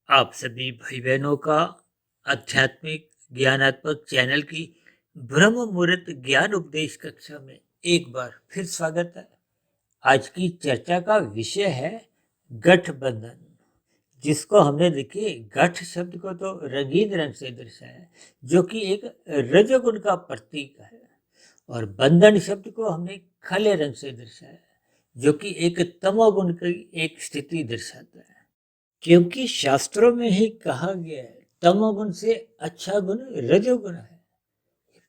आप सभी भाई बहनों का आध्यात्मिक ज्ञानात्मक चैनल की ब्रह्म मुहूर्त ज्ञान उपदेश कक्षा में एक बार फिर स्वागत है। आज की चर्चा का विषय है गठबंधन, जिसको हमने देखिए गठ शब्द को तो रंगीन रंग से दर्शाया है, जो कि एक रजोगुण का प्रतीक है, और बंधन शब्द को हमने काले रंग से दर्शाया है, जो कि एक तमोगुण की एक स्थिति दर्शाता है। क्योंकि शास्त्रों में ही कहा गया है तमोगुण से अच्छा गुण रजोगुण है,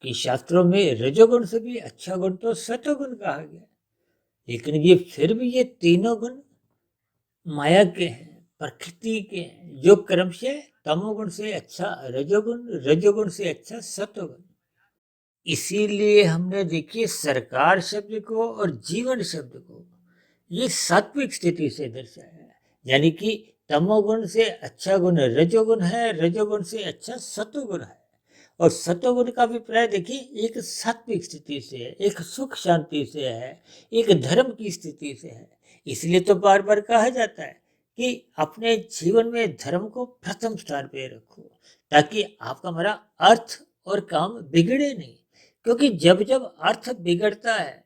कि शास्त्रों में रजोगुण से भी अच्छा गुण तो सतोगुण कहा गया, लेकिन ये फिर भी ये तीनों गुण माया के हैं, प्रकृति के हैं, जो क्रमशः तमोगुण से अच्छा रजोगुण, रजोगुण से अच्छा सतोगुण। इसीलिए हमने देखिए सरकार शब्द को और जीवन शब्द को ये सात्विक स्थिति से दर्शाया है, यानी कि तमोगुण से अच्छा गुण रजोगुण है, रजोगुण से अच्छा सतोगुण है, और सतोगुण का अभिप्राय देखिए एक सात्विक स्थिति से है, एक सुख शांति से है, एक धर्म की स्थिति से है। इसलिए तो बार बार कहा जाता है कि अपने जीवन में धर्म को प्रथम स्थान पे रखो, ताकि आपका हमारा अर्थ और काम बिगड़े नहीं। क्योंकि जब जब अर्थ बिगड़ता है,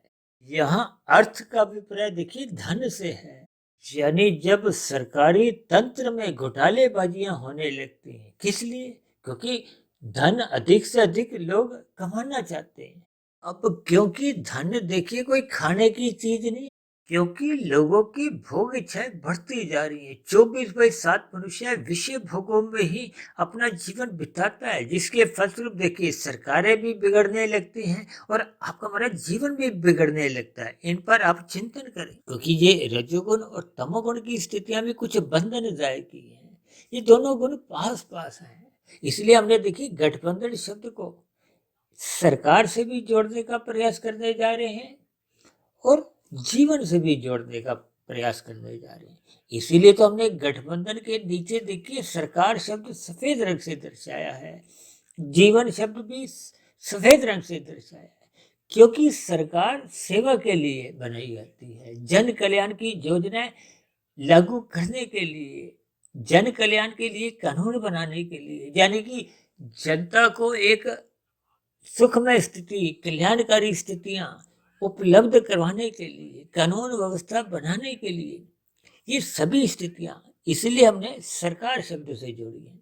यहाँ अर्थ का अभिप्राय देखिए धन से है, यानी जब सरकारी तंत्र में घोटालेबाजियां होने लगती हैं। किस लिए? क्योंकि धन अधिक से अधिक लोग कमाना चाहते हैं। अब क्योंकि धन देखिए कोई खाने की चीज नहीं, क्योंकि लोगों की भोग इच्छाएं बढ़ती जा रही है। 24/7 मनुष्य विषय भोगों में ही अपना जीवन बिताता है, जिसके फलस्वरूप देखिए सरकारें भी बिगड़ने लगती हैं और आपका हमारा जीवन भी बिगड़ने लगता है। इन पर आप चिंतन करें, क्योंकि ये रजोगुण और तमोगुण की स्थितियां भी कुछ बंधनदायक की है। ये दोनों गुण पास पास हैं। इसलिए हमने देखी गठबंधन शब्द को सरकार से भी जोड़ने का प्रयास करने जा रहे हैं और जीवन से भी जोड़ने का प्रयास करने जा रहे हैं। इसीलिए तो हमने गठबंधन के नीचे देखिए सरकार शब्द सफेद रंग से दर्शाया है, जीवन शब्द भी सफेद रंग से दर्शाया है, क्योंकि सरकार सेवा के लिए बनाई जाती है, जन कल्याण की योजनाएं लागू करने के लिए, जन कल्याण के लिए कानून बनाने के लिए, यानी कि जनता को एक सुखमय स्थिति, कल्याणकारी स्थितियां उपलब्ध करवाने के लिए, कानून व्यवस्था बनाने के लिए, ये सभी स्थितियां, इसलिए हमने सरकार शब्द से जोड़ी है।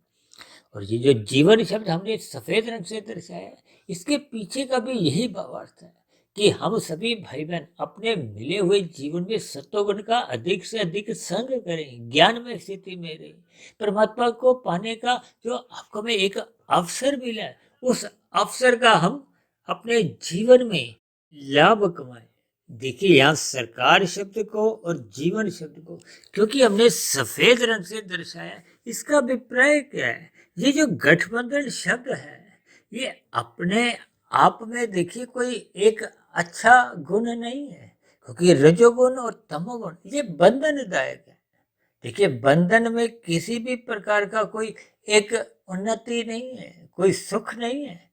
और ये जो जीवन शब्द हमने सफेद रंग से दर्शाया, इसके पीछे का भी यही भावार्थ है कि हम सभी भाई बहन अपने मिले हुए जीवन में सत्वगुण का अधिक से अधिक संग करें, ज्ञान में स्थिति में रहें, परमात्मा को पाने का जो आपको में एक अवसर मिला है, उस अवसर का हम अपने जीवन में लाभ कमाएं। देखिए यहाँ सरकार शब्द को और जीवन शब्द को क्योंकि हमने सफेद रंग से दर्शाया, इसका अभिप्राय क्या है? ये जो गठबंधन शब्द है, ये अपने आप में देखिए कोई एक अच्छा गुण नहीं है, क्योंकि रजोगुण और तमोगुण ये बंधनदायक है। देखिए बंधन में किसी भी प्रकार का कोई एक उन्नति नहीं है, कोई सुख नहीं है।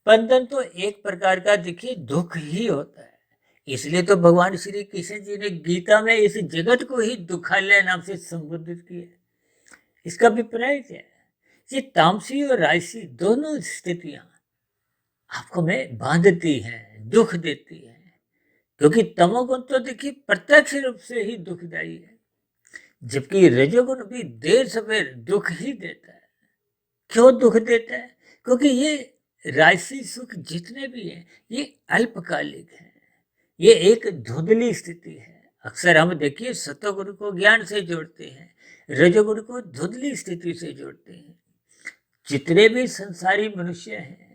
बंधन तो एक प्रकार का देखिए दुख ही होता है। इसलिए तो भगवान श्री कृष्ण जी ने गीता में इस जगत को ही दुखालय नाम से संबोधित किया। इसका अभिप्राय क्या है? ये तामसी और राजसी दोनों स्थितियां आपको में बांधती हैं, दुख देती हैं, क्योंकि तमोगुण तो देखिए प्रत्यक्ष रूप से ही दुखदायी है, जबकि रजोगुण भी देर सवेर दुख ही देता है। क्यों दुख देता है? क्योंकि ये राजसी सुख जितने भी हैं, ये अल्पकालिक है, ये एक धुंधली स्थिति है। अक्सर हम देखिए सतोगुण को ज्ञान से जोड़ते हैं, रजोगुण को धुंधली स्थिति से जोड़ते हैं। जितने भी संसारी मनुष्य हैं,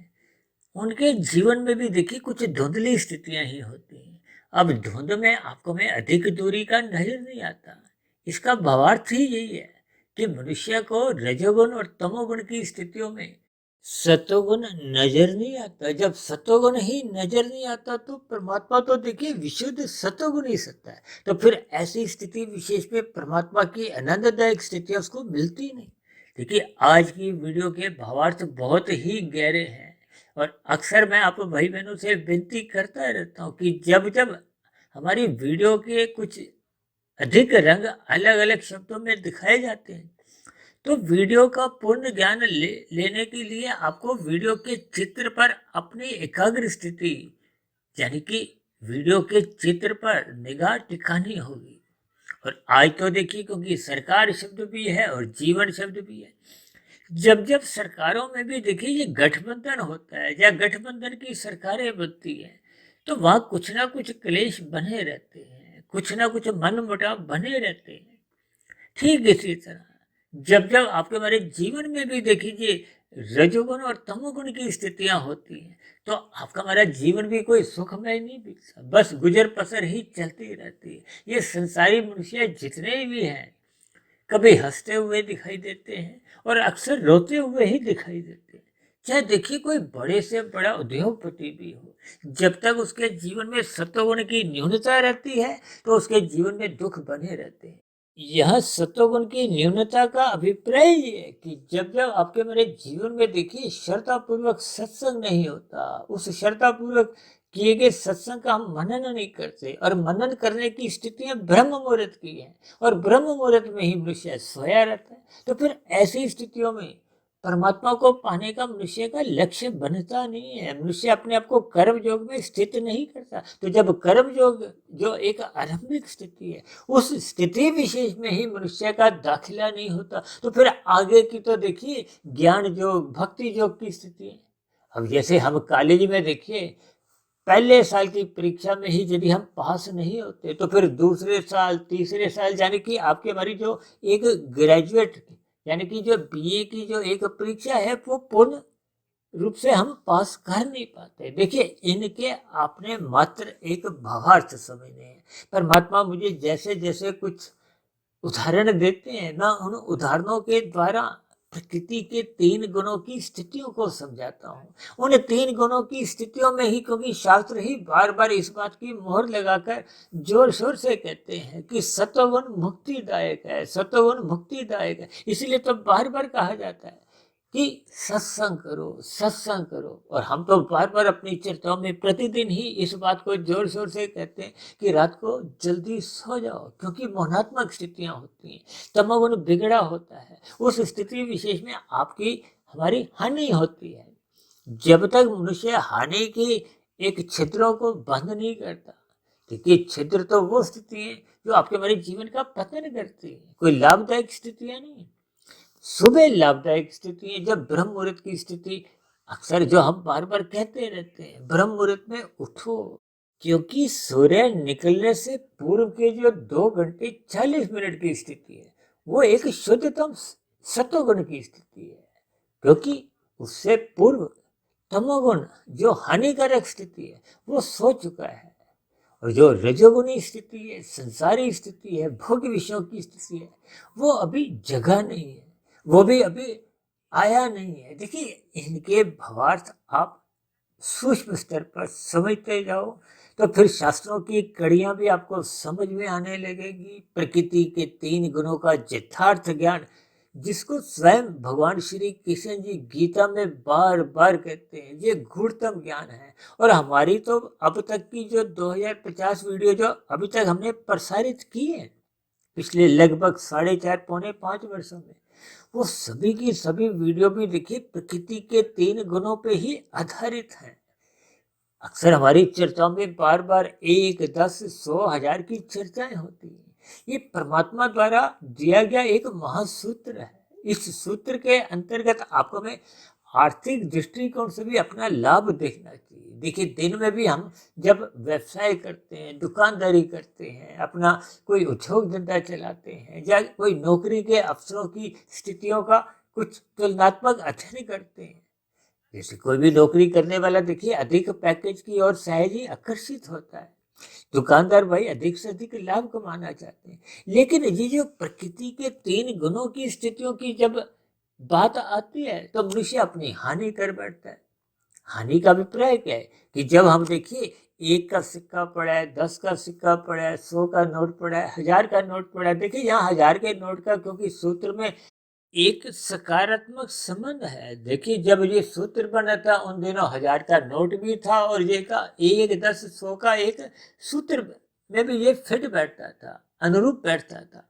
उनके जीवन में भी देखिए कुछ धुंधली स्थितियां ही होती हैं। अब धुंध में आपको में अधिक दूरी का नजर नहीं आता। इसका भावार्थ ही यही है कि मनुष्य को रजोगुण और तमोगुण की स्थितियों में सतोगुण नजर नहीं आता। जब सतोगुण ही नजर नहीं आता तो परमात्मा तो देखिए विशुद्ध सतोगुण ही सत्ता है, तो फिर ऐसी स्थिति विशेष में परमात्मा की आनंददायक स्थितियां उसको मिलती नहीं। देखिए आज की वीडियो के भावार्थ बहुत ही गहरे हैं, और अक्सर मैं आप भाई बहनों से विनती करता रहता हूँ कि जब जब हमारी वीडियो के कुछ अधिक रंग अलग अलग शब्दों में दिखाए जाते हैं, तो वीडियो का पूर्ण ज्ञान लेने के लिए आपको वीडियो के चित्र पर अपनी एकाग्र स्थिति यानी कि वीडियो के चित्र पर निगाह टिकानी होगी। और आज तो देखिए, क्योंकि सरकार शब्द भी है और जीवन शब्द भी है, जब जब सरकारों में भी देखिए ये गठबंधन होता है या गठबंधन की सरकारें बनती हैं, तो वहाँ कुछ ना कुछ क्लेश बने रहते हैं, कुछ ना कुछ मनमुटाव बने रहते हैं। ठीक इसी तरह जब जब आपके हमारे जीवन में भी देखिए रजोगुण और तमोगुण की स्थितियां होती हैं, तो आपका हमारा जीवन भी कोई सुखमय नहीं बीतता, बस गुजर बसर ही चलती रहती है। ये संसारी मनुष्य जितने भी हैं, कभी हंसते हुए दिखाई देते हैं और अक्सर रोते हुए ही दिखाई देते हैं। चाहे देखिए कोई बड़े से बड़ा उद्योगपति भी हो, जब तक उसके जीवन में सत्वगुण की न्यूनता रहती है, तो उसके जीवन में दुख बने रहते हैं। यह सत्वगुण की न्यूनता का अभिप्राय ये है कि जब जब आपके मेरे जीवन में देखिए श्रद्धापूर्वक सत्संग नहीं होता, उस श्रद्धापूर्वक किए गए सत्संग का हम मनन नहीं करते, और मनन करने की स्थितियां ब्रह्म मुहूर्त की है, और ब्रह्म मुहूर्त में ही मनुष्य सोया रहता है, तो फिर ऐसी स्थितियों में परमात्मा को पाने का मनुष्य का लक्ष्य बनता नहीं है। मनुष्य अपने आप को कर्म योग में स्थित नहीं करता। तो जब कर्म योग जो एक आरंभिक स्थिति है, उस स्थिति विशेष में ही मनुष्य का दाखिला नहीं होता, तो फिर आगे की तो देखिए ज्ञान योग, भक्ति योग की स्थिति है। अब जैसे हम कॉलेज में देखिए पहले साल की परीक्षा में ही यदि हम पास नहीं होते, तो फिर दूसरे साल, तीसरे साल, यानी कि आपकी हमारी जो एक ग्रेजुएट यानी कि जो बीए की जो एक परीक्षा है, वो पूर्ण रूप से हम पास कर नहीं पाते। देखिए इनके आपने मात्र एक भावार्थ समझने हैं। परमात्मा मुझे जैसे जैसे कुछ उदाहरण देते हैं, मैं उन उदाहरणों के द्वारा प्रकृति के 3 गुणों की स्थितियों को समझाता हूँ। उन 3 गुणों की स्थितियों में ही, क्योंकि शास्त्र ही बार बार इस बात की मोहर लगाकर जोर शोर से कहते हैं कि सत्वगुण मुक्तिदायक है, सत्वगुण मुक्तिदायक है, इसलिए तो बार बार कहा जाता है कि सत्संग करो, सत्संग करो। और हम तो बार बार अपनी चर्चाओं में प्रतिदिन ही इस बात को जोर शोर से कहते हैं कि रात को जल्दी सो जाओ, क्योंकि मोहनात्मक स्थितियां होती हैं, तमोगुण बिगड़ा होता है, उस स्थिति विशेष में आपकी हमारी हानि होती है। जब तक मनुष्य हानि की एक छिद्रों को बंद नहीं करता, क्योंकि छिद्र तो वो स्थिति है जो आपके हमारे जीवन का पतन करती है, कोई लाभदायक स्थितियां नहीं। सुबह लाभदायक स्थिति है, जब ब्रह्म मुहूर्त की स्थिति, अक्सर जो हम बार बार कहते रहते हैं, ब्रह्म मुहूर्त में उठो, क्योंकि सूर्य निकलने से पूर्व के जो 2 घंटे 40 मिनट की स्थिति है, वो एक शुद्धतम सत्वगुण की स्थिति है, क्योंकि उससे पूर्व तमोगुण जो हानिकारक स्थिति है वो सो चुका है, और जो रजोगुणी स्थिति है, संसारी स्थिति है, भोग विषयों की स्थिति है, वो अभी जगह नहीं है, वो भी अभी आया नहीं है। देखिए इनके भावार्थ आप सूक्ष्म स्तर पर समझते जाओ, तो फिर शास्त्रों की कड़ियां भी आपको समझ में आने लगेगी। प्रकृति के 3 गुणों का यथार्थ ज्ञान, जिसको स्वयं भगवान श्री कृष्ण जी गीता में बार बार कहते हैं, ये गूढ़तम ज्ञान है। और हमारी तो अब तक की जो 2050 वीडियो जो अभी तक हमने प्रसारित की है पिछले लगभग 4.5 पौने 5 वर्षों में, वो सभी की सभी वीडियो भी देखिए प्रकृति के 3 गुणों पे ही आधारित है। अक्सर हमारी चर्चाओं में बार बार 1, 10, 100, 1000 की चर्चाएं होती हैं। ये परमात्मा द्वारा दिया गया एक महासूत्र है। इस सूत्र के अंतर्गत आपको मैं आर्थिक दृष्टिकोण से भी अपना लाभ देखना चाहिए। देखिए दिन में भी हम जब व्यवसाय करते हैं, दुकानदारी करते हैं, अपना कोई उद्योग धंधा चलाते हैं, या कोई नौकरी के अवसरों की स्थितियों का कुछ तुलनात्मक अध्ययन करते हैं, जैसे कोई भी नौकरी करने वाला देखिए अधिक पैकेज की ओर सहज ही आकर्षित होता है, दुकानदार भाई अधिक से अधिक लाभ कमाना चाहते हैं। लेकिन ये जो प्रकृति के 3 गुणों की स्थितियों की जब बात आती है, तो मनुष्य अपनी हानि कर बैठता है। हानि का अभिप्राय क्या है कि जब हम देखिए 1 का सिक्का पड़ा है, 10 का सिक्का पड़ा है, 100 का नोट पड़ा है, 1000 का नोट पड़ा है, देखिए यहाँ 1000 के नोट का क्योंकि सूत्र में एक सकारात्मक संबंध है। देखिए जब ये सूत्र बना था उन दिनों 1000 का नोट भी था, और ये का 1, 10, 100 का एक सूत्र में भी ये फिट बैठता था, अनुरूप बैठता था।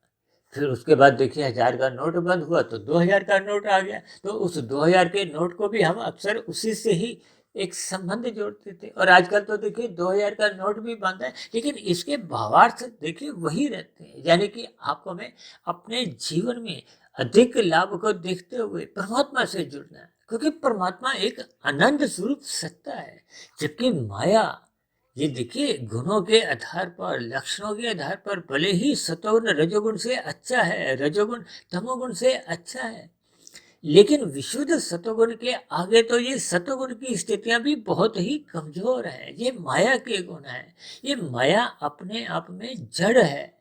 फिर उसके बाद देखिए 1000 का नोट बंद हुआ तो 2000 का नोट आ गया। तो उस 2000 के नोट को भी हम अक्सर उसी से ही एक संबंध जोड़ते थे। और आजकल तो देखिए 2000 का नोट भी बंद है, लेकिन इसके भावार्थ देखिए वही रहते हैं। यानी कि आपको हमें अपने जीवन में अधिक लाभ को देखते हुए परमात्मा से जुड़ना है, क्योंकि परमात्मा एक आनंद स्वरूप सत्ता है, जबकि माया ये देखिए गुणों के आधार पर, लक्षणों के आधार पर भले ही सतोगुण रजोगुण से अच्छा है, रजोगुण तमोगुण से अच्छा है, लेकिन विशुद्ध सतोगुण के आगे तो ये सतोगुण की स्थितियां भी बहुत ही कमजोर है। ये माया के गुण है। ये माया अपने आप में जड़ है।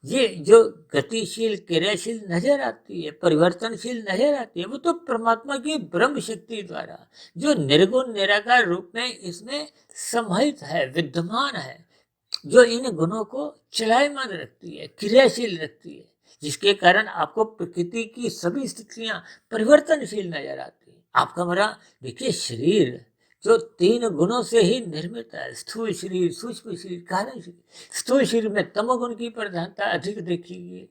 ये जो गतिशील क्रियाशील नजर आती है, परिवर्तनशील नजर आती है, वो तो परमात्मा की ब्रह्म शक्ति द्वारा जो निर्गुण निराकार रूप में इसमें समाहित है, विद्यमान है, जो इन गुणों को चलायमान रखती है, क्रियाशील रखती है, जिसके कारण आपको प्रकृति की सभी स्थितियां परिवर्तनशील नजर आती है। आपका हमारा देखिए शरीर जो 3 गुणों से ही निर्मित है, स्थूल शरीर, सूक्ष्म शरीर, कारण शरीर। स्थूल शरीर में तमोगुण की प्रधानता अधिक देखी गई,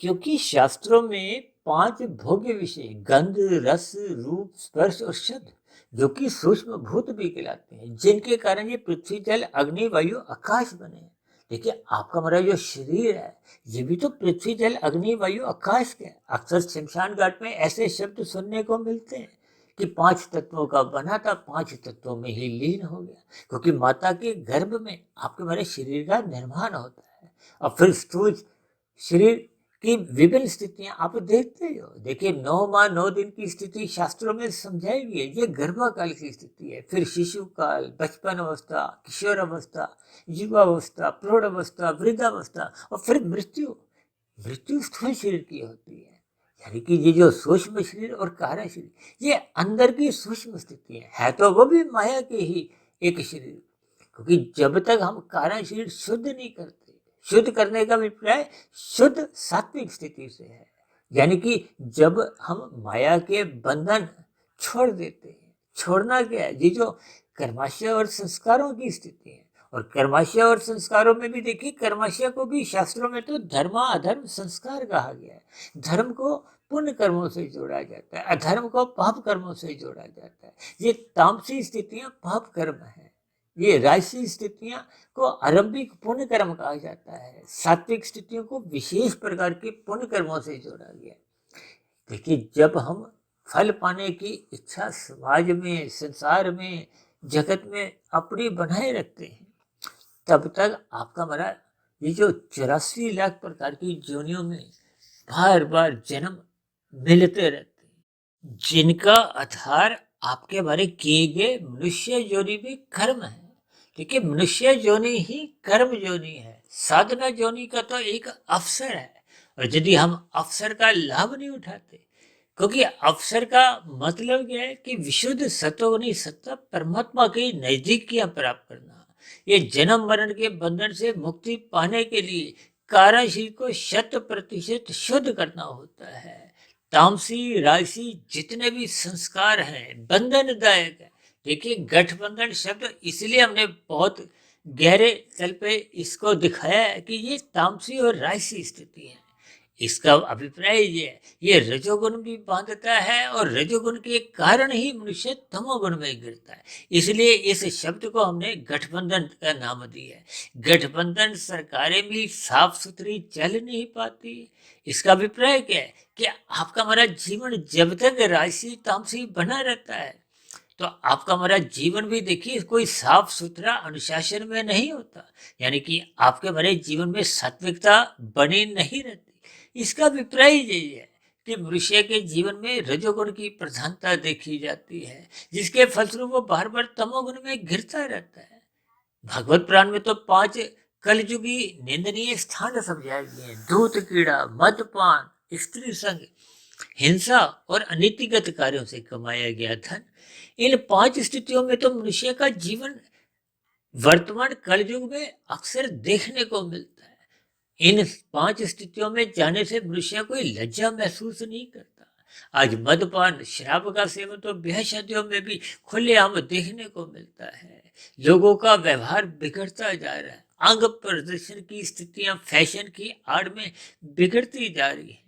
क्योंकि शास्त्रों में 5 भोग्य विषय गंध, रस, रूप, स्पर्श और शब्द, जो कि सूक्ष्म भूत भी कहलाते हैं, जिनके कारण ये पृथ्वी, जल, अग्नि, वायु, आकाश बने। देखिए आपका हमारा जो शरीर है, ये भी तो पृथ्वी, जल, अग्नि, वायु, आकाश के। अक्सर शमशान घाट में ऐसे शब्द सुनने को मिलते हैं कि 5 तत्वों का बना था, 5 तत्वों में ही लीन हो गया, क्योंकि माता के गर्भ में आपके हमारे शरीर का निर्माण होता है। और फिर स्थूल शरीर की विभिन्न स्थितियां आप देखते हो। देखिए 9 माह 9 दिन की स्थिति शास्त्रों में समझाई गई है। ये गर्भाकाल की स्थिति है। फिर शिशु काल, बचपन अवस्था, किशोर अवस्था, युवावस्था, प्रौढ़ अवस्था, वृद्धावस्था और फिर मृत्यु। मृत्यु स्थूल शरीर की होती है। यानी कि ये जो सूक्ष्म शरीर और कारण शरीर, ये अंदर की सूक्ष्म स्थिति है तो वो भी माया के ही एक शरीर। क्योंकि जब तक हम कारण शरीर शुद्ध नहीं करते, शुद्ध करने का अभिप्राय शुद्ध सात्विक स्थिति से है। यानी कि जब हम माया के बंधन छोड़ देते हैं, छोड़ना क्या है, ये जो कर्माशय और संस्कारों की स्थिति है। और कर्माशय और संस्कारों में भी देखिए, कर्माशय को भी शास्त्रों में तो धर्म अधर्म संस्कार कहा गया है। धर्म को पुण्य कर्मों से जोड़ा जाता है, अधर्म को पाप कर्मों से जोड़ा जाता है। ये तामसी स्थितियां पाप कर्म है। ये राजसी स्थितियां को आरंभिक पुण्य कर्म कहा जाता है। सात्विक स्थितियों को विशेष प्रकार के पुण्य कर्मों से जोड़ा गया। देखिए जब हम फल पाने की इच्छा समाज में, संसार में, जगत में अपनी बनाए रखते हैं, तब तक आपका हमारा ये जो 84 लाख प्रकार की योनियों में बार बार जन्म मिलते रहते हैं, जिनका आधार आपके हमारे किए गए मनुष्य योनि में कर्म है। देखिए मनुष्य योनि ही कर्म योनि है। साधना योनि का तो एक अवसर है, और यदि हम अवसर का लाभ नहीं उठाते, क्योंकि अवसर का मतलब क्या है कि विशुद्ध सतोगुणी सत्ता परमात्मा के नजदीकियां प्राप्त करना। ये जन्म मरण के बंधन से मुक्ति पाने के लिए कारण शरीर को 100% शुद्ध करना होता है। तामसी राजसी जितने भी संस्कार हैं बंधनदायक है। देखिए गठबंधन शब्द इसलिए हमने बहुत गहरे तल पे इसको दिखाया है कि ये तामसी और राजसी स्थिति है। इसका अभिप्राय ये है, ये रजोगुण भी बांधता है और रजोगुण के कारण ही मनुष्य तमोगुण में गिरता है। इसलिए इस शब्द को हमने गठबंधन का नाम दिया है। गठबंधन सरकारें भी साफ सुथरी चल नहीं पाती। इसका अभिप्राय क्या है कि आपका हमारा जीवन जब तक राजसी तामसी बना रहता है, तो आपका हमारा जीवन भी देखिए कोई साफ सुथरा अनुशासन में नहीं होता। यानी कि आपके हमारे जीवन में सात्विकता बनी नहीं रहती। इसका अभिप्राय यही है कि मनुष्य के जीवन में रजोगुण की प्रधानता देखी जाती है, जिसके फलस्वरूप वो बार बार तमोगुण में घिरता रहता है। भगवत पुराण में तो 5 कलयुगी निंदनीय स्थान समझाए गए हैं: दूत कीड़ा, मदपान, स्त्री संग, हिंसा और अनीतिगत कार्यों से कमाया गया धन। इन 5 स्थितियों में तो मनुष्य का जीवन वर्तमान कलयुग में अक्सर देखने को मिलता है। इन 5 स्थितियों में जाने से मनुष्य कोई लज्जा महसूस नहीं करता। आज मदपान, शराब का सेवन तो ब्याह शादियों में भी खुलेआम देखने को मिलता है। लोगों का व्यवहार बिगड़ता जा रहा है। अंग प्रदर्शन की स्थितियां फैशन की आड़ में बिगड़ती जा रही है।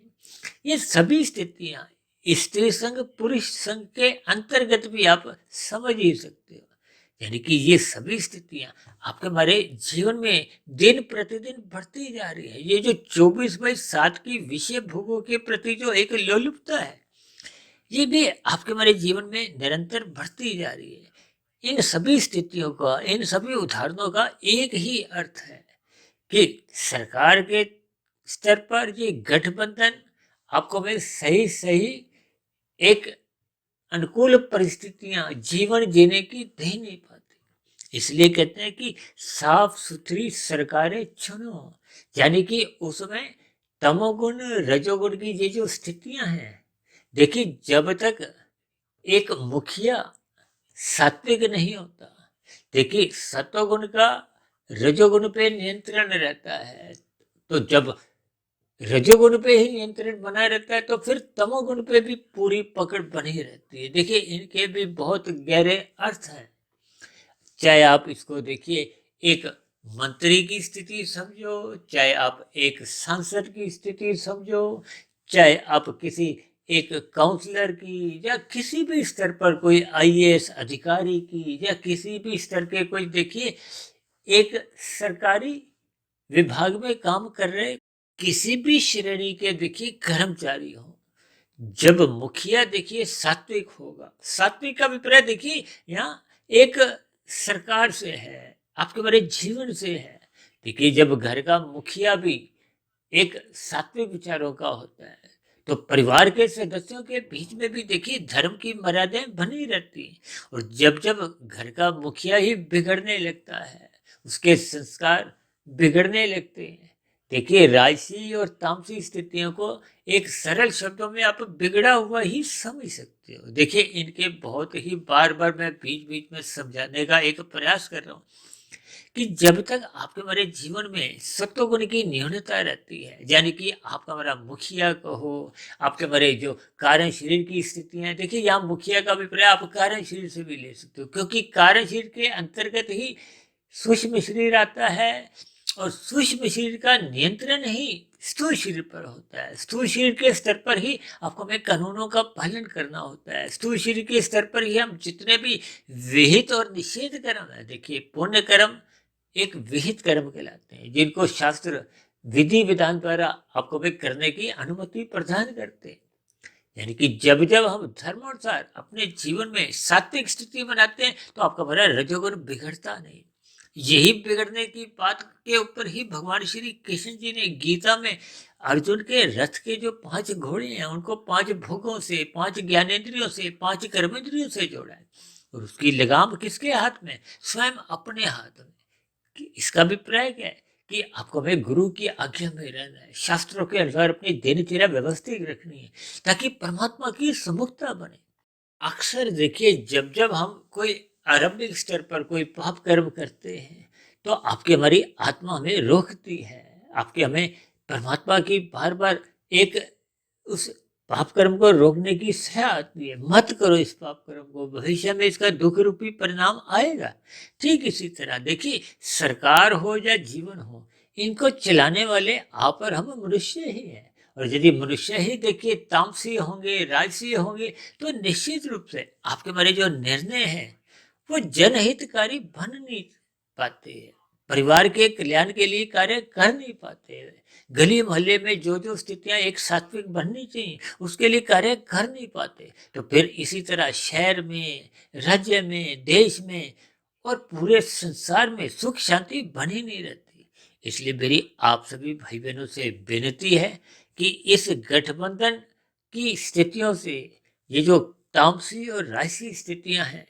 ये सभी स्थितियां स्त्री संघ पुरुष संघ के अंतर्गत भी आप समझ ही सकते हो। यानी कि ये सभी स्थितियां आपके हमारे जीवन में दिन प्रतिदिन बढ़ती जा रही है। ये जो 24/7 की विषय भोगों के प्रति जो एक लोलुपता है, ये भी आपके हमारे जीवन में निरंतर बढ़ती जा रही है। इन सभी स्थितियों का, इन सभी उदाहरणों का एक ही अर्थ है कि सरकार के स्तर पर ये गठबंधन आपको में सही सही एक अनुकूल परिस्थितियां जीवन जीने की दे नहीं पाती। इसलिए कहते हैं कि साफ सुथरी सरकारें चुनो। यानी कि उसमें तमोगुण रजोगुण की ये जो स्थितियां हैं, देखिए जब तक एक मुखिया सात्विक नहीं होता, देखिए सत्वगुण का रजोगुण पे नियंत्रण रहता है, तो जब रजोगुण पे ही नियंत्रण बना रहता है तो फिर तमोगुण पे भी पूरी पकड़ बनी रहती है। देखिए इनके भी बहुत गहरे अर्थ हैं। चाहे आप इसको देखिए एक मंत्री की स्थिति समझो, चाहे आप एक सांसद की स्थिति समझो, चाहे आप किसी एक काउंसलर की, या किसी भी स्तर पर कोई आईएएस अधिकारी की, या किसी भी स्तर के कोई देखिए एक सरकारी विभाग में काम कर रहे किसी भी श्रेणी के देखिए कर्मचारी हो, जब मुखिया देखिए सात्विक होगा, सात्विक का अभिप्राय देखिए यहाँ एक सरकार से है, आपके बड़े जीवन से है। देखिए जब घर का मुखिया भी एक सात्विक विचारों का होता है, तो परिवार के सदस्यों के बीच में भी देखिए धर्म की मर्यादाएं बनी रहती हैं। और जब जब घर का मुखिया ही बिगड़ने लगता है, उसके संस्कार बिगड़ने लगते हैं, देखिए राजसी और तामसी स्थितियों को एक सरल शब्दों में आप बिगड़ा हुआ ही समझ सकते हो। देखिए इनके बहुत ही बार बार मैं बीच बीच में समझाने का एक प्रयास कर रहा हूँ कि जब तक आपके हमारे जीवन में सत्वगुण की न्यूनता रहती है, यानी कि आपका हमारा मुखिया कहो, आपके हमारे जो कारण शरीर की स्थितियां हैं, देखिए यहाँ मुखिया का अभिप्राय आप कारण शरीर से भी ले सकते हो, क्योंकि कारण शरीर के अंतर्गत ही सूक्ष्म शरीर आता है, और सूक्ष्म शरीर का नियंत्रण ही स्थूल शरीर पर होता है। स्थूल शरीर के स्तर पर ही आपको हमें कानूनों का पालन करना होता है। स्थूल शरीर के स्तर पर ही हम जितने भी विहित और निषेध कर्म है, देखिए पुण्य कर्म एक विहित कर्म कहलाते हैं, जिनको शास्त्र विधि विधान द्वारा आपको भी करने की अनुमति प्रदान करते हैं। यानी कि जब जब हम धर्मानुसार अपने जीवन में सात्विक स्थिति बनाते हैं तो आपका बड़ा रजोगुण बिगड़ता नहीं। यही बिगड़ने की बात के ऊपर ही भगवान श्री कृष्ण जी ने गीता में अर्जुन के रथ के जो 5 घोड़े हैं उनको 5 भोगों से, 5 ज्ञानेंद्रियों से, 5 कर्मेंद्रियों से जोड़ा है, और उसकी लगाम किसके हाथ में? स्वयं अपने हाथ में। कि इसका अभिप्राय क्या है कि आपको हमें गुरु की आज्ञा में रहना है, शास्त्रों के अनुसार अपनी दिनचर्या व्यवस्थित रखनी है, ताकि परमात्मा की सम्मुखता बने। अक्सर देखिए जब जब हम कोई आरंभिक स्तर पर कोई पाप कर्म करते हैं तो आपकी हमारी आत्मा हमें रोकती है, आपके हमें परमात्मा की बार बार एक उस पाप कर्म को रोकने की सलाह आती है, मत करो इस पाप कर्म को, भविष्य में इसका दुख रूपी परिणाम आएगा। ठीक इसी तरह देखिए सरकार हो या जीवन हो, इनको चलाने वाले आप और हम मनुष्य ही हैं, और यदि मनुष्य ही देखिए तामसी होंगे, राजसी होंगे, तो निश्चित रूप से आपके हमारे जो निर्णय हैं वो जनहितकारी बन नहीं पाते, परिवार के कल्याण के लिए कार्य कर नहीं पाते, गली मोहल्ले में जो जो स्थितियां एक सात्विक बननी चाहिए उसके लिए कार्य कर नहीं पाते, तो फिर इसी तरह शहर में, राज्य में, देश में और पूरे संसार में सुख शांति बनी नहीं रहती। इसलिए मेरी आप सभी भाई बहनों से विनती है कि इस गठबंधन की स्थितियों से ये जो तामसी और राजसी स्थितियां हैं,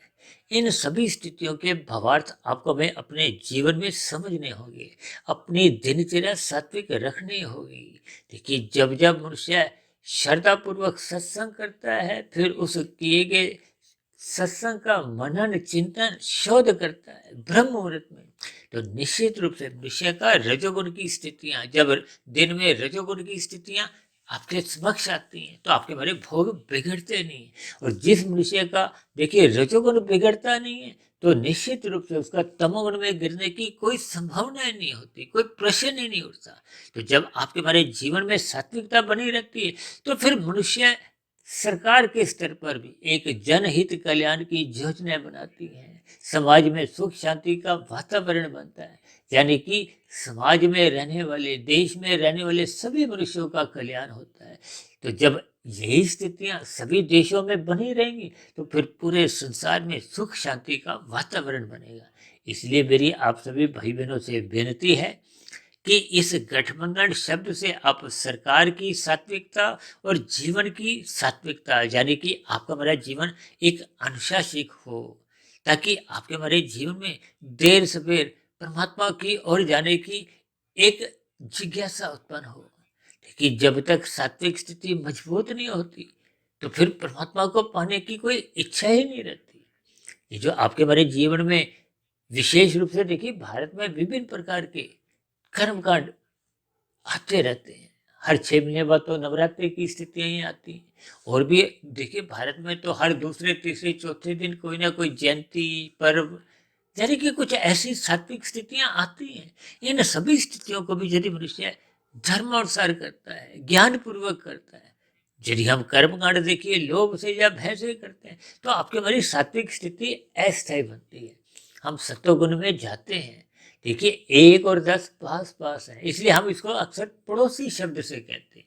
इन सभी स्थितियों के भावार्थ आपको हमें अपने जीवन में समझने होंगे, अपनी दिनचर्या सात्विक रखनी होगी। देखिए जब जब मनुष्य श्रद्धा पूर्वक सत्संग करता है, फिर उस किए गए सत्संग का मनन चिंतन शोध करता है ब्रह्म मुहूर्त में, तो निश्चित रूप से मनुष्य का रजोगुण की स्थितियां, जब दिन में रजोगुण की स्थितियां आपके समक्ष आती हैं तो आपके हमारे भोग बिगड़ते नहीं हैं। और जिस मनुष्य का देखिए रजोगुण बिगड़ता नहीं है तो निश्चित रूप से उसका तमोगुण में गिरने की कोई संभावना ही नहीं होती, कोई प्रश्न ही नहीं उठता। तो जब आपके हमारे जीवन में सात्विकता बनी रहती है तो फिर मनुष्य सरकार के स्तर पर भी एक जनहित कल्याण की योजना बनाती है, समाज में सुख शांति का वातावरण बनता है, यानी कि समाज में रहने वाले, देश में रहने वाले सभी मनुष्यों का कल्याण होता है। तो जब यही स्थितियां सभी देशों में बनी रहेंगी तो फिर पूरे संसार में सुख शांति का वातावरण बनेगा। इसलिए मेरी आप सभी भाई बहनों से विनती है कि इस गठबंधन शब्द से आप सरकार की सात्विकता और जीवन की सात्विकता, यानी कि आपका हमारा जीवन एक अनुशासित हो, ताकि आपके हमारे जीवन में देर सवेर परमात्मा की ओर जाने की एक जिज्ञासा उत्पन्न हो। लेकिन जब तक सात्विक स्थिति मजबूत नहीं होती तो फिर परमात्मा को पाने की कोई इच्छा ही नहीं रहती। ये जो आपके हमारे जीवन में विशेष रूप से देखिए, भारत में विभिन्न प्रकार के कर्मकांड आते रहते हैं। हर 6 महीने बाद तो नवरात्रि की स्थितियां ही आती हैं। और भी देखिए, भारत में तो हर दूसरे तीसरे चौथे दिन कोई ना कोई जयंती पर्व, यानी कि कुछ ऐसी सात्विक स्थितियां आती हैं। इन सभी स्थितियों को भी यदि मनुष्य धर्मानुसार करता है, ज्ञान पूर्वक करता है, यदि हम कर्मकांड देखिए लोभ से या भय से करते हैं तो आपकी हमारी सात्विक स्थिति अस्थायी बनती है। हम सत्वगुण में जाते हैं। देखिए 1 और 10 पास पास है, इसलिए हम इसको अक्सर पड़ोसी शब्द से कहते हैं।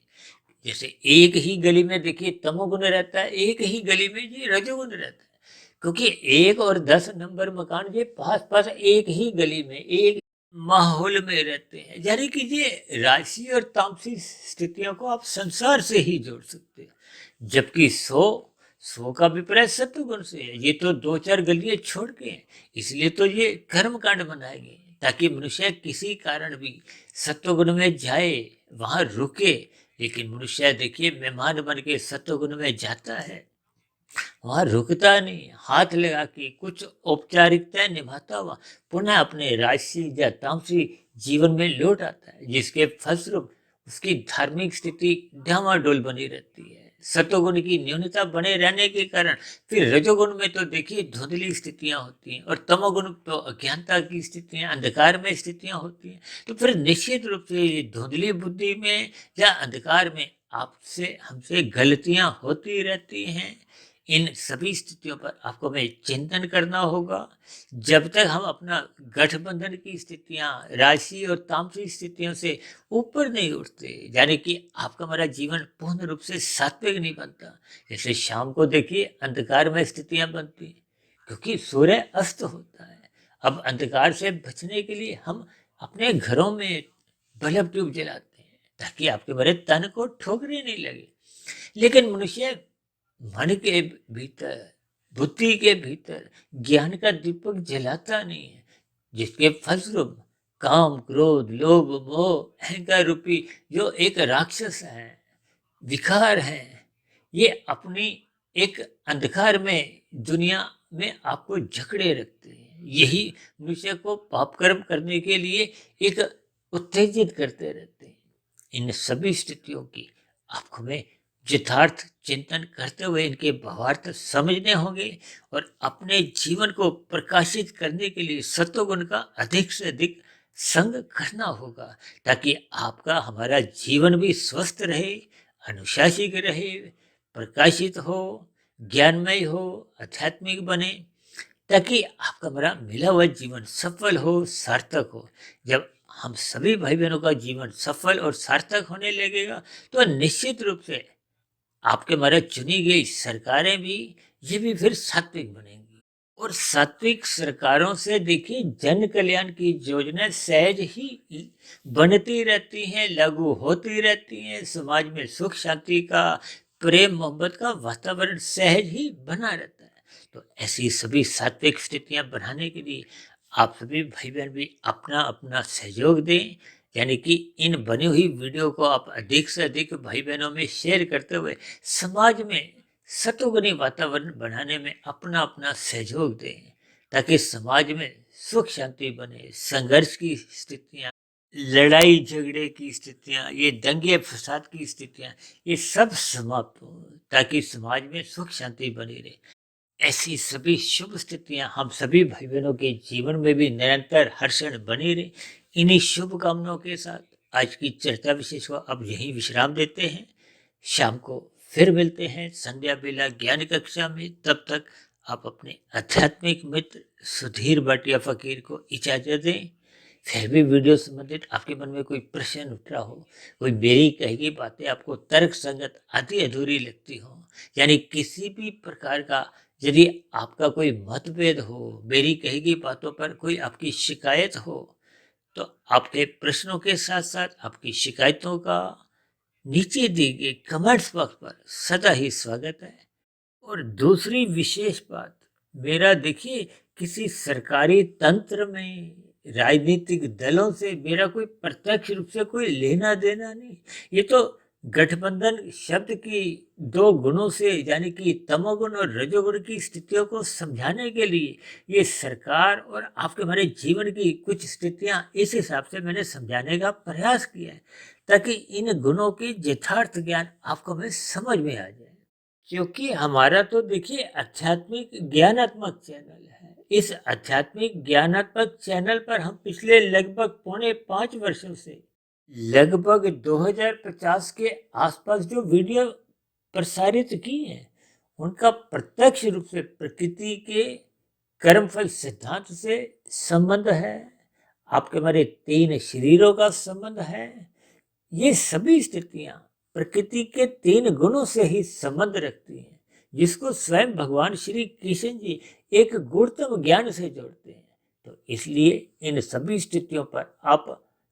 जैसे एक ही गली में देखिए तमोगुण रहता है, एक ही गली में जी रजोगुण रहता है, क्योंकि 1 और 10 नंबर मकान ये पास पास एक ही गली में एक माहौल में रहते हैं। यानी कि ये राशि और तामसिक स्थितियों को आप संसार से ही जोड़ सकते हैं, जबकि 100 का विपर्य सत्वगुण से है। ये तो 2-4 गलियां छोड़ के हैं, इसलिए तो ये कर्म कांड बनाए गए ताकि मनुष्य किसी कारण भी सत्वगुण में जाए, वहां रुके। लेकिन मनुष्य देखिए मेहमान बन के सत्वगुण में जाता है, वहां रुकता नहीं, हाथ लगा के कुछ औपचारिकताएं निभाता हुआ पुनः अपने राजसी या तामसी जीवन में लौट आता है, जिसके फलस्वरूप उसकी धार्मिक स्थिति डामाडोल बनी रहती है। सतोगुण की न्यूनता बने रहने के कारण फिर रजोगुण में तो देखिए धुंधली स्थितियां होती हैं और तमोगुण तो अज्ञानता की स्थितियां, अंधकार में स्थितियां होती हैं। तो फिर निश्चित रूप से ये धुंधली बुद्धि में या अंधकार में आपसे हमसे गलतियां होती रहती हैं। इन सभी स्थितियों पर आपको में चिंतन करना होगा। जब तक हम अपना गठबंधन की स्थितियां, राशि और तामसिक स्थितियों से ऊपर नहीं उठते, यानी कि आपका हमारा जीवन पूर्ण रूप से सात्विक नहीं बनता। जैसे शाम को देखिए अंधकार में स्थितियां बनती हैं, क्योंकि सूर्य अस्त होता है। अब अंधकार से बचने के लिए हम अपने घरों में बल्ब ट्यूब जलाते हैं ताकि आपके हमारे तन को ठोकरे नहीं लगे। लेकिन मनुष्य मन के भीतर, बुद्धि के भीतर ज्ञान का दीपक जलाता नहीं है, जिसके फलस्वरूप काम, क्रोध, लोभ, मोह, अहंकार रूपी जो एक राक्षस है, विकार है, ये अपनी एक अंधकार में दुनिया में आपको जकड़े रखते हैं। यही मनुष्य को पाप कर्म करने के लिए एक उत्तेजित करते रहते हैं। इन सभी स्थितियों की आपको में यथार्थ चिंतन करते हुए इनके भावार्थ समझने होंगे और अपने जीवन को प्रकाशित करने के लिए सत्वगुण का अधिक से अधिक संग करना होगा, ताकि आपका हमारा जीवन भी स्वस्थ रहे, अनुशासित रहे, प्रकाशित हो, ज्ञानमय हो, आध्यात्मिक बने, ताकि आपका हमारा मिला हुआ जीवन सफल हो, सार्थक हो। जब हम सभी भाई बहनों का जीवन सफल और सार्थक होने लगेगा तो निश्चित रूप से आपके हमारे चुनी गई सरकारें भी, ये भी फिर सात्विक बनेंगी। और सात्विक सरकारों से देखिए जन कल्याण की योजना सहज ही बनती रहती हैं, लागू होती रहती हैं। समाज में सुख शांति का, प्रेम मोहब्बत का वातावरण सहज ही बना रहता है। तो ऐसी सभी सात्विक स्थितियां बनाने के लिए आप सभी भाई बहन भी अपना अपना सहयोग दें, यानी कि इन बनी हुई वीडियो को आप अधिक से अधिक भाई बहनों में शेयर करते हुए समाज में सतोगुणी वातावरण बनाने में अपना अपना सहयोग दें, ताकि समाज में सुख शांति बने, संघर्ष की स्थितियां लड़ाई झगड़े की स्थितियां, ये दंगे फसाद की स्थितियां, ये सब समाप्त हो ताकि समाज में सुख शांति बनी रहे। ऐसी सभी शुभ स्थितियां हम सभी भाई बहनों के जीवन में भी निरंतर हर क्षण बनी रहे। इन्हीं शुभ कामनाओं के साथ आज की चर्चा विशेष को अब यहीं विश्राम देते हैं। शाम को फिर मिलते हैं संध्या बेला ज्ञान कक्षा में। तब तक आप अपने आध्यात्मिक मित्र सुधीर भाटिया फकीर को इजाजत दें। फिर भी वीडियो संबंधित आपके मन में कोई प्रश्न उठ रहा हो, कोई मेरी कही गई बातें आपको तर्क संगत आधी अधूरी लगती हो, यानी किसी भी प्रकार का यदि आपका कोई मतभेद हो, मेरी कही गई बातों पर कोई आपकी शिकायत हो, तो आपके प्रश्नों के साथ साथ आपकी शिकायतों का नीचे दिए गए कमेंट्स बॉक्स पर सदा ही स्वागत है। और दूसरी विशेष बात, मेरा देखिए किसी सरकारी तंत्र में राजनीतिक दलों से मेरा कोई प्रत्यक्ष रूप से कोई लेना देना नहीं। ये तो गठबंधन शब्द की दो गुणों से, यानी कि तमोगुण और रजोगुण की स्थितियों को समझाने के लिए ये सरकार और आपके हमारे जीवन की कुछ स्थितियां इस हिसाब से मैंने समझाने का प्रयास किया है, ताकि इन गुणों की यथार्थ ज्ञान आपको हमें समझ में आ जाए। क्योंकि हमारा तो देखिए आध्यात्मिक ज्ञानात्मक चैनल है। इस आध्यात्मिक ज्ञानात्मक चैनल पर हम पिछले लगभग 4.5 वर्षों से लगभग 2050 के आसपास जो वीडियो प्रसारित की है, उनका प्रत्यक्ष रूप से प्रकृति के कर्मफल सिद्धांत से संबंध है। आपके हमारे 3 शरीरों का संबंध है। ये सभी स्थितियां प्रकृति के 3 गुणों से ही संबंध रखती हैं, जिसको स्वयं भगवान श्री कृष्ण जी एक गुणतम ज्ञान से जोड़ते हैं। तो इसलिए इन सभी स्थितियों पर आप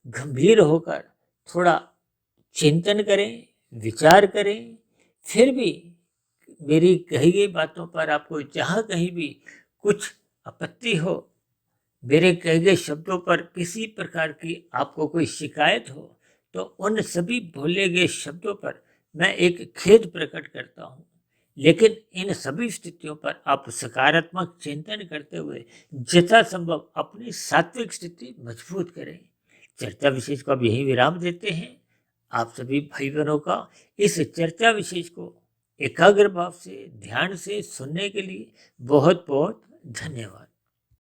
गंभीर होकर थोड़ा चिंतन करें, विचार करें। फिर भी मेरी कही गई बातों पर आपको जहाँ कहीं भी कुछ आपत्ति हो, मेरे कहे गए शब्दों पर किसी प्रकार की आपको कोई शिकायत हो, तो उन सभी बोले गए शब्दों पर मैं एक खेद प्रकट करता हूँ। लेकिन इन सभी स्थितियों पर आप सकारात्मक चिंतन करते हुए यथासंभव अपनी सात्विक स्थिति मजबूत करें। चर्चा विशेष को अब यही विराम देते हैं। आप सभी भाई बहनों का इस चर्चा विशेष को एकाग्र भाव से ध्यान से सुनने के लिए बहुत बहुत धन्यवाद।